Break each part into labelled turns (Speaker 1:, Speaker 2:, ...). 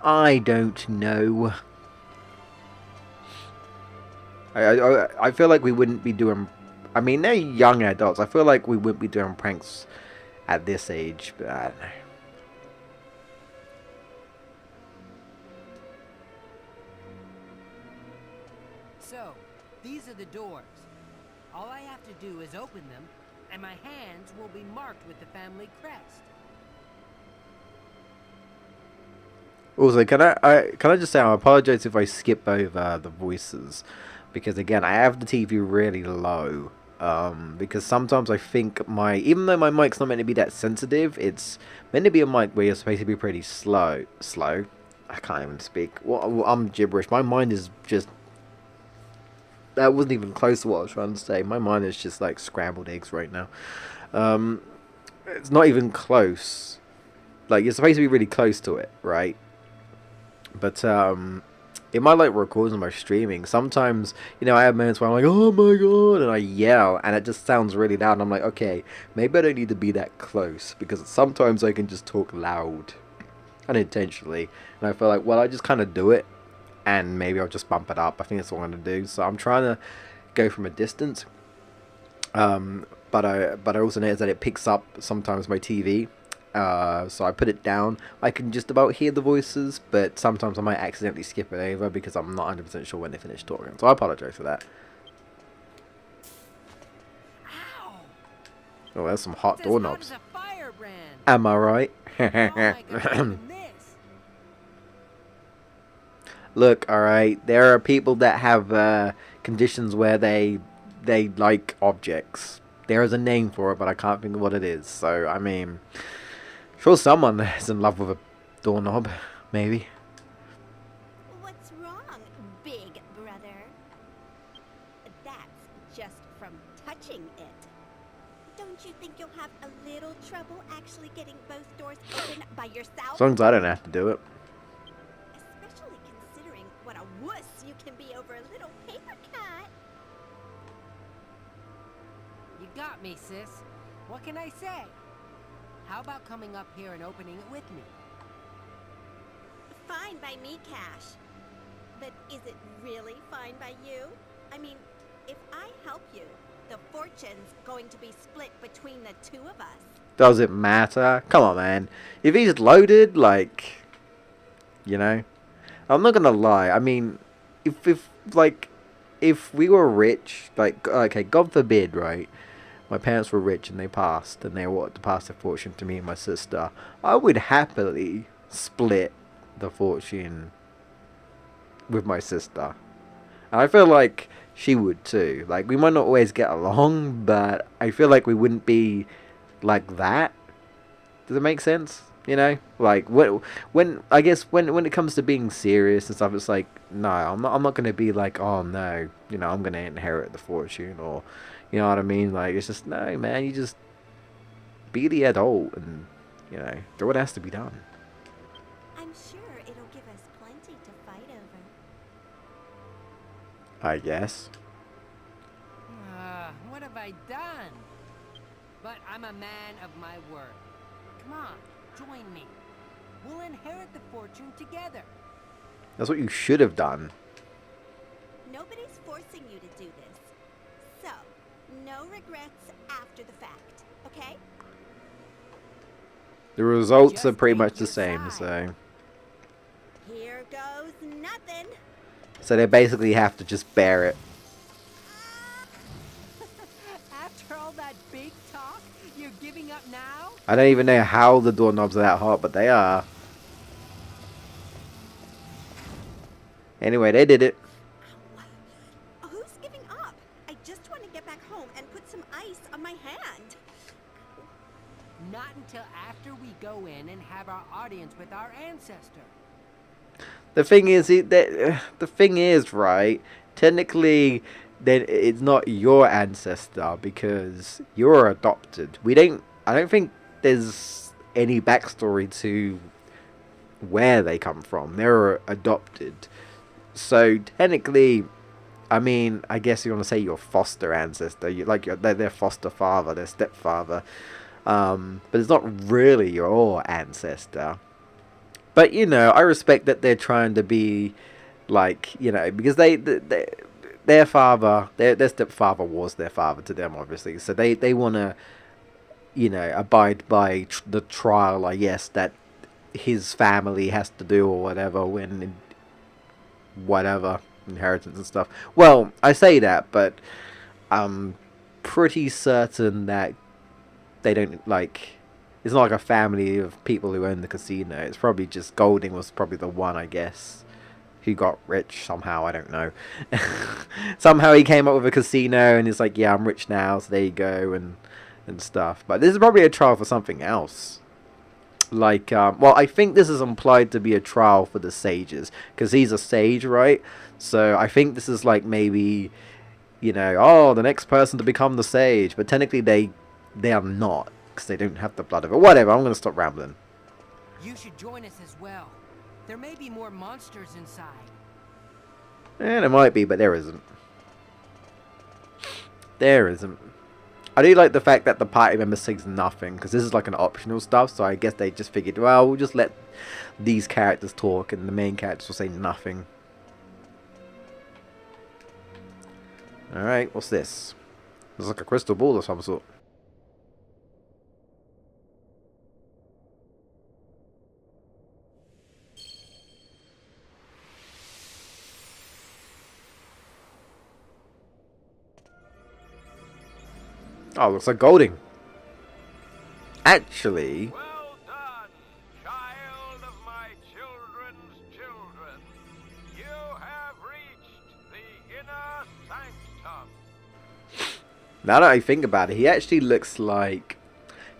Speaker 1: I don't know. I feel like we wouldn't be doing. I mean, they're young adults. I feel like we wouldn't be doing pranks at this age, but I don't know.
Speaker 2: So, these are the doors. All I have to do is open them, and my hands will be marked with the family crest.
Speaker 1: Also, can I just say I apologize if I skip over the voices, because again I have the TV really low. Because sometimes I think even though my mic's not meant to be that sensitive, it's meant to be a mic where you're supposed to be pretty slow. Slow. I can't even speak. Well, I'm gibberish. My mind is just. That wasn't even close to what I was trying to say. My mind is just like scrambled eggs right now. Um, it's not even close. Like you're supposed to be really close to it, right? But in my like recordings of my streaming, sometimes I have moments where I'm like, oh my god, and I yell, and it just sounds really loud. And I'm like, okay, maybe I don't need to be that close because sometimes I can just talk loud, unintentionally, and I feel like, well, I just kind of do it, and maybe I'll just bump it up. I think that's what I'm gonna do. So I'm trying to go from a distance. But I also notice that it picks up sometimes my TV. So I put it down. I can just about hear the voices, but sometimes I might accidentally skip it over because I'm not 100% sure when they finish talking. So I apologize for that.
Speaker 2: Ow!
Speaker 1: Oh, there's some hot
Speaker 2: It's as hot
Speaker 1: doorknobs.
Speaker 2: as a firebrand.
Speaker 1: Am I right?
Speaker 2: How am I gonna open this?
Speaker 1: Look, alright, there are people that have conditions where they like objects. There is a name for it, but I can't think of what it is. So, I mean, sure someone is in love with a doorknob, maybe.
Speaker 3: What's wrong, big brother? That's just from touching it. Don't you think you'll have a little trouble actually getting both doors open by yourself?
Speaker 1: As long as I don't have to do it.
Speaker 3: Especially considering what a wuss you can be over a little paper cut.
Speaker 2: You got me, sis. What can I say? How about coming up here and opening it with me?
Speaker 3: Fine by me, Cash. But is it really fine by you? I mean, if I help you, the fortune's going to be split between the two of us.
Speaker 1: Does it matter? Come on, man. If he's loaded, like, I'm not gonna lie. I mean, if we were rich, like, okay, God forbid, right? My parents were rich and they passed, and they wanted to pass their fortune to me and my sister. I would happily split the fortune with my sister. And I feel like she would too. Like, we might not always get along, but I feel like we wouldn't be like that. Does it make sense? Like when I guess when it comes to being serious and stuff, it's like, no, I'm not gonna be like, oh no, I'm gonna inherit the fortune, or you know what I mean? Like, it's just, no, man, you just be the adult and do what has to be done.
Speaker 3: I'm sure it'll give us plenty to fight over.
Speaker 1: I guess.
Speaker 2: What have I done? But I'm a man of my word. Come on, join me. We'll inherit the fortune together.
Speaker 1: That's what you should have done.
Speaker 3: Nobody's forcing you to do this. So, no regrets after the fact, okay?
Speaker 1: The results
Speaker 2: Just
Speaker 1: are pretty
Speaker 2: take
Speaker 1: much the
Speaker 2: your
Speaker 1: same,
Speaker 2: side.
Speaker 3: Here goes nothing.
Speaker 1: So they basically have to just bear it.
Speaker 2: After all that big talk, you're giving up now?
Speaker 1: I don't even know how the doorknobs are that hot, but they are. Anyway, they did it.
Speaker 3: Who's giving up? I just want to get back home and put some ice on my hand.
Speaker 2: Not until after we go in and have our audience with our ancestor.
Speaker 1: The thing is, right? Technically, then it's not your ancestor because you're adopted. I don't think there's any backstory to where they come from. They're adopted. So technically, I mean, I guess you want to say your foster ancestor. They're their foster father, their stepfather. But it's not really your ancestor. But you know, I respect that they're trying to be like, you know, because their father, their stepfather was their father to them, obviously. So they want to, you know, abide by the trial, I guess, that his family has to do or whatever when whatever inheritance and stuff. Well, I say that, but I'm pretty certain that they don't like. It's not like a family of people who own the casino. It's probably just Golding was probably the one, I guess, who got rich somehow. I don't know. Somehow he came up with a casino and he's like, yeah, I'm rich now, so there you go, and stuff. But this is probably a trial for something else. Like, well, I think this is implied to be a trial for the sages, because he's a sage, right? So I think this is like maybe, you know, oh, the next person to become the sage, but technically they are not, because they don't have the blood of it. Whatever, I'm gonna stop rambling.
Speaker 2: You should join us as well. There may be more monsters inside.
Speaker 1: There might be, but there isn't. There isn't. I do like the fact that the party member says nothing, because this is like an optional stuff, so I guess they just figured, well, we'll just let these characters talk, and the main characters will say nothing. Alright, what's this? It's like a crystal ball of some sort. Oh, looks like Golding. Actually,
Speaker 4: Well done, child of my children's children. You have reached the inner sanctum.
Speaker 1: now that I think about it, he actually looks like...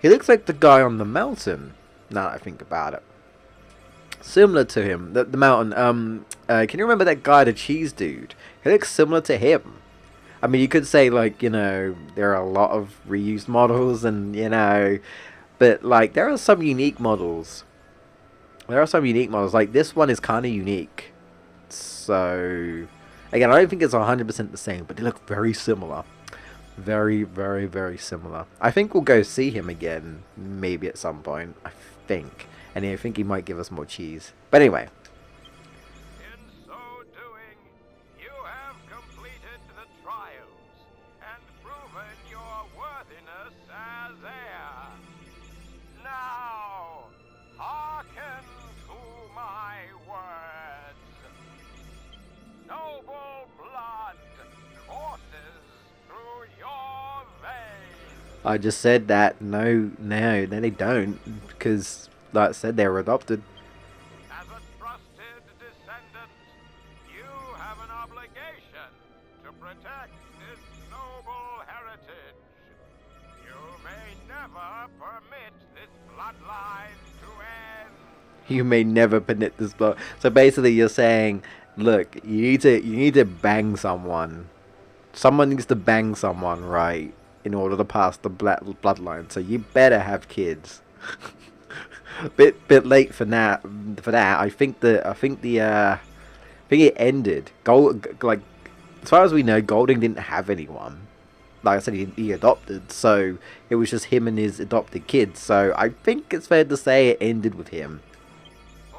Speaker 1: He looks like the guy on the mountain, now that I think about it. Similar to him, the mountain. Can you remember that guy, the cheese dude? He looks similar to him. I mean, you could say, like, you know, there are a lot of reused models and, you know, but, like, there are some unique models. There are some unique models. Like, this one is kind of unique. So, again, I don't think it's 100% the same, but they look very similar. Very, very, very similar. I think we'll go see him again, maybe at some point. I think. And I think he might give us more cheese. But anyway.
Speaker 4: In so doing, you have completed the trials and proven your worthiness as heir. Now, hearken to my words. Noble blood courses through your veins.
Speaker 1: I just said that. No, they don't. Because, like I said, they were adopted.
Speaker 4: As a trusted descendant, you have an obligation to protect this noble heritage. You may never permit this bloodline to end.
Speaker 1: You may never permit this blood. So basically, you're saying, look, you need to bang someone. Someone needs to bang someone, right, in order to pass the bloodline. So you better have kids. bit late for that. I think it ended. Like, as far as we know, Golding didn't have anyone. Like I said, he adopted, so it was just him and his adopted kids. So I think it's fair to say it ended with him.
Speaker 4: For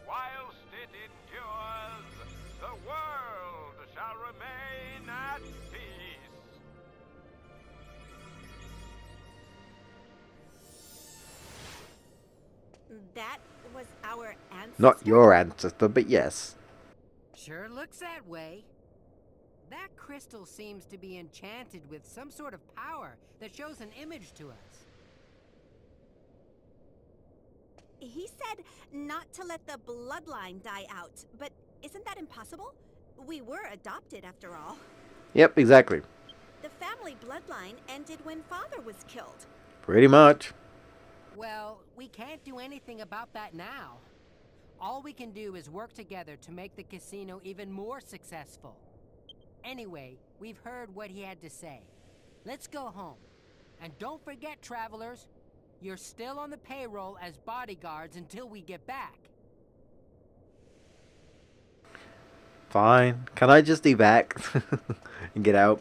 Speaker 4: whilst it endures, the world shall remain at peace.
Speaker 3: That was our ancestor?
Speaker 1: Not your ancestor, but yes.
Speaker 2: Sure looks that way. That crystal seems to be enchanted with some sort of power that shows an image to us.
Speaker 3: He said not to let the bloodline die out, but isn't that impossible? We were adopted after all.
Speaker 1: Yep, exactly.
Speaker 3: The family bloodline ended when father was killed.
Speaker 1: Pretty much.
Speaker 2: Well, we can't do anything about that now. All we can do is work together to make the casino even more successful. Anyway, we've heard what he had to say. Let's go home. And don't forget, travelers, you're still on the payroll as bodyguards until we get back.
Speaker 1: Fine. Can I just evac and get out?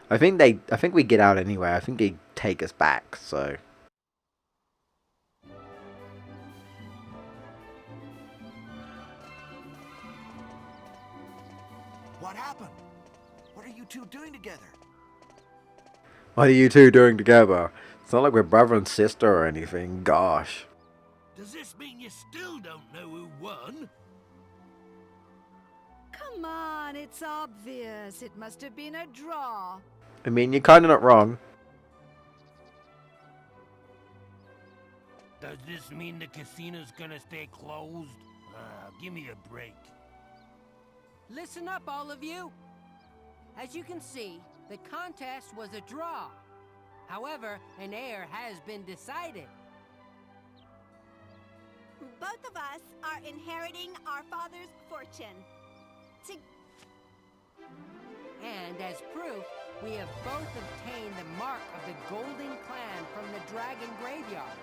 Speaker 1: I think we get out anyway. I think they take us back, so.
Speaker 5: What happened? What are you two doing together?
Speaker 1: What are you two doing together? It's not like we're brother and sister or anything. Gosh.
Speaker 5: Does this mean you still don't know who won?
Speaker 6: Come on, it's obvious. It must have been a draw.
Speaker 1: I mean, you're kind of not wrong.
Speaker 7: Does this mean the casino's gonna stay closed? Give me a break.
Speaker 2: Listen up, all of you. As you can see, the contest was a draw. However, an heir has been decided.
Speaker 3: Both of us are inheriting our father's fortune.
Speaker 2: And as proof, we have both obtained the mark of the Golden Clan from the Dragon Graveyard.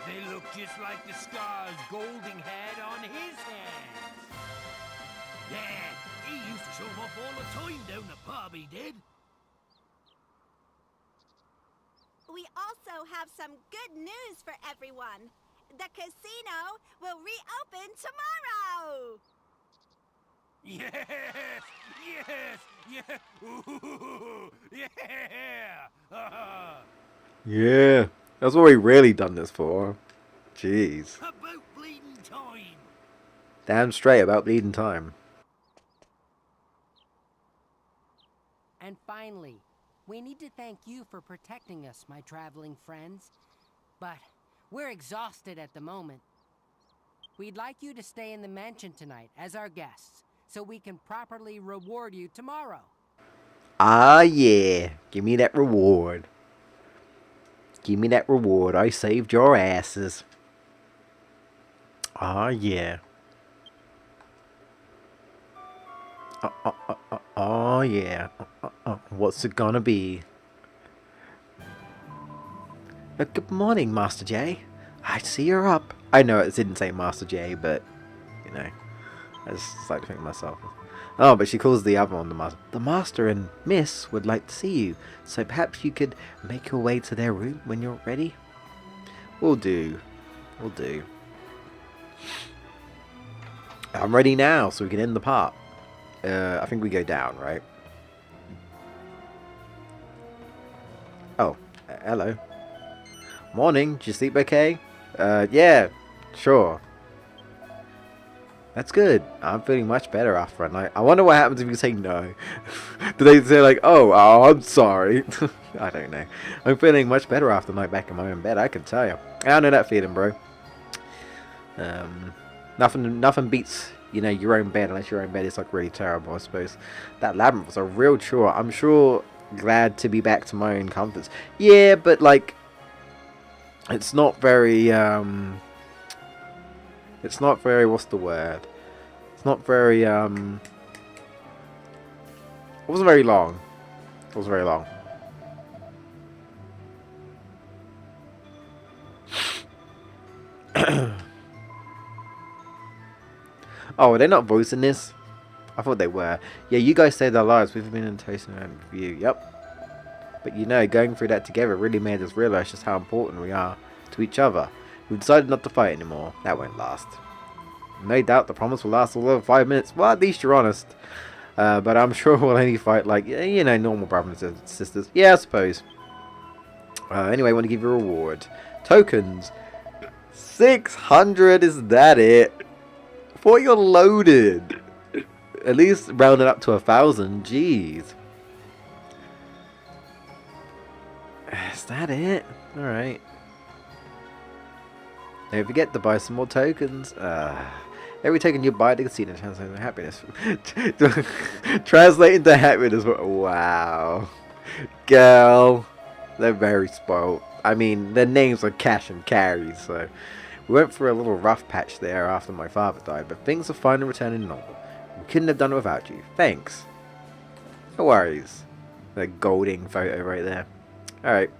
Speaker 7: They look just like the scars Golding had on his hands. Yeah, he used to show them off all the time down the pub, he did.
Speaker 3: We also have some good news for everyone. The casino will reopen tomorrow!
Speaker 7: Yes! Yes! Yeah! Ooh, yeah!
Speaker 1: Yeah. That's what we really done this for. Jeez.
Speaker 7: About bleeding time!
Speaker 1: Damn straight about bleeding time.
Speaker 2: And finally, we need to thank you for protecting us, my traveling friends. But we're exhausted at the moment. We'd like you to stay in the mansion tonight as our guests, so we can properly reward you tomorrow.
Speaker 1: Ah, yeah. Give me that reward. Give me that reward. I saved your asses. Ah, yeah. Oh, yeah. What's it gonna be? Good morning, Master J. I see you're up. I know it didn't say Master J, but, you know, I just like to think to myself. Oh, but she calls the other one the Master. The Master and Miss would like to see you, so perhaps you could make your way to their room when you're ready? We'll do. We'll do. I'm ready now, so we can end the part. I think we go down, right? Oh, hello. Morning, did you sleep okay? Yeah, sure. That's good. I'm feeling much better after a night. I wonder what happens if you say no. Do they say like, oh, I'm sorry? I don't know. I'm feeling much better after a night back in my own bed, I can tell you. I know that feeling, bro. Nothing beats, you know, your own bed, unless your own bed is like really terrible, I suppose. That labyrinth was a real chore. I'm sure glad to be back to my own comforts. Yeah, but like, it's not very, what's the word? It's not very, it wasn't very long. It wasn't very long. Oh, are they not voicing this? I thought they were. Yeah, you guys saved our lives. We've been in toasting and review. Yep. But you know, going through that together really made us realize just how important we are to each other. We've decided not to fight anymore. That won't last. No doubt the promise will last all over 5 minutes. Well, at least you're honest. But I'm sure we'll only fight like, you know, normal brothers and sisters. Yeah, I suppose. Anyway, I want to give you a reward. Tokens. 600, is that it? Before you're loaded. At least round it up to 1,000. Jeez. Is that it? Alright. Don't forget to buy some more tokens. Every token you buy, the casino translates into happiness. Translate into happiness. Wow. Girl. They're very spoiled. I mean, their names are Cash and Carry, so... We went through a little rough patch there after my father died, but things are finally returning normal. We couldn't have done it without you. Thanks. No worries. That Golding photo right there. Alright.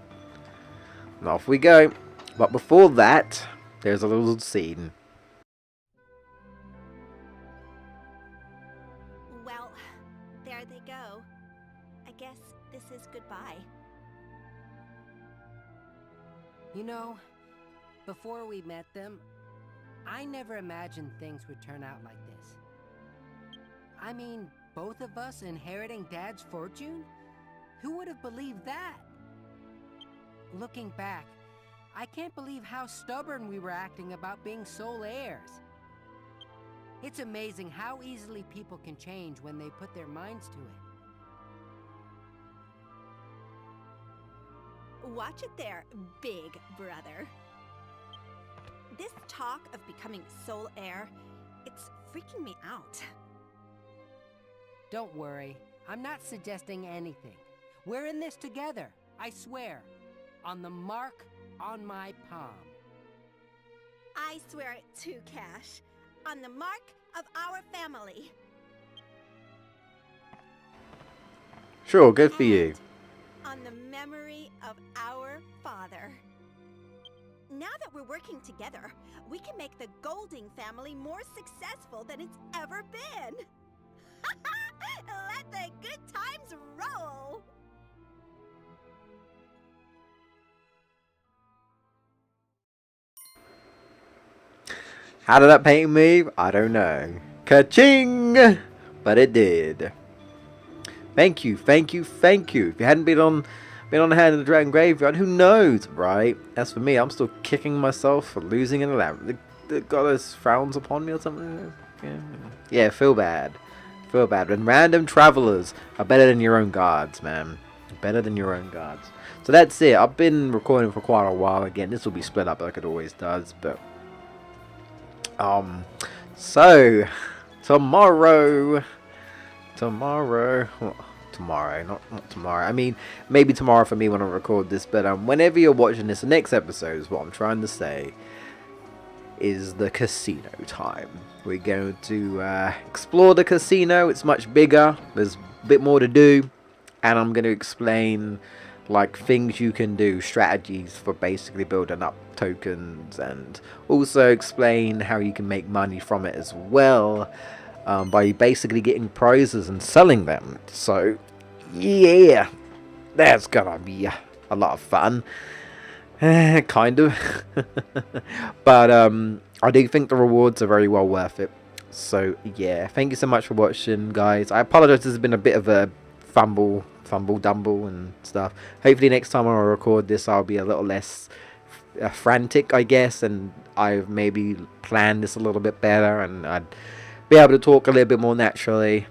Speaker 1: And off we go. But before that, there's a little scene.
Speaker 3: Well, there they go. I guess this is goodbye.
Speaker 2: You know, before we met them, I never imagined things would turn out like this. I mean, both of us inheriting Dad's fortune? Who would have believed that? Looking back, I can't believe how stubborn we were acting about being sole heirs. It's amazing how easily people can change when they put their minds to it.
Speaker 3: Watch it there, big brother. This talk of becoming sole heir, it's freaking me out.
Speaker 2: Don't worry, I'm not suggesting anything. We're in this together, I swear. On the mark on my palm.
Speaker 3: I swear it too, Cash. On the mark of our family.
Speaker 1: Sure, good for you.
Speaker 3: On the memory of our father. Now that we're working together, we can make the Golding family more successful than it's ever been. Let the good times roll!
Speaker 1: How did that paint move? I don't know. Ka-ching! But it did. Thank you, thank you, thank you. If you hadn't been on the Hand of the Dragon Graveyard, who knows, right? As for me, I'm still kicking myself for losing in the lab. The goddess frowns upon me or something. Yeah, feel bad. Feel bad. When random travelers are better than your own guards, man. Better than your own guards. So that's it. I've been recording for quite a while. Again, this will be split up like it always does, but so tomorrow, well, not tomorrow. I mean, maybe tomorrow for me when I record this, but whenever you're watching this, the next episode is what I'm trying to say is the casino time. We're going to explore the casino. It's much bigger. There's a bit more to do, and I'm going to explain like things you can do, strategies for basically building up tokens, and also explain how you can make money from it as well, by basically getting prizes and selling them. So yeah, that's gonna be a lot of fun. Kind of. But I do think the rewards are very well worth it. So yeah, thank you so much for watching, guys. I apologize, this has been a bit of a fumble dumble and stuff. Hopefully next time I record this I'll be a little less frantic, I guess, and I've maybe planned this a little bit better, and I'd be able to talk a little bit more naturally.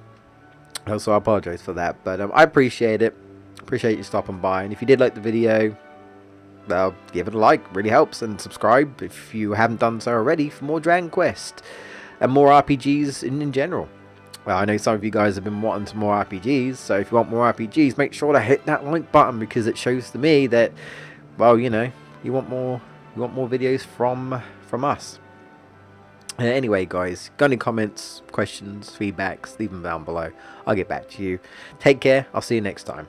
Speaker 1: So I apologize for that, but I appreciate it. Appreciate you stopping by, and if you did like the video, well, give it a like, really helps, and subscribe if you haven't done so already for more Dragon Quest and more RPGs in general. Well, I know some of you guys have been wanting some more RPGs, so if you want more RPGs, make sure to hit that like button, because it shows to me that, well, you know, you want more videos from us. Anyway, guys, got any comments, questions, feedbacks, leave them down below. I'll get back to you. Take care. I'll see you next time.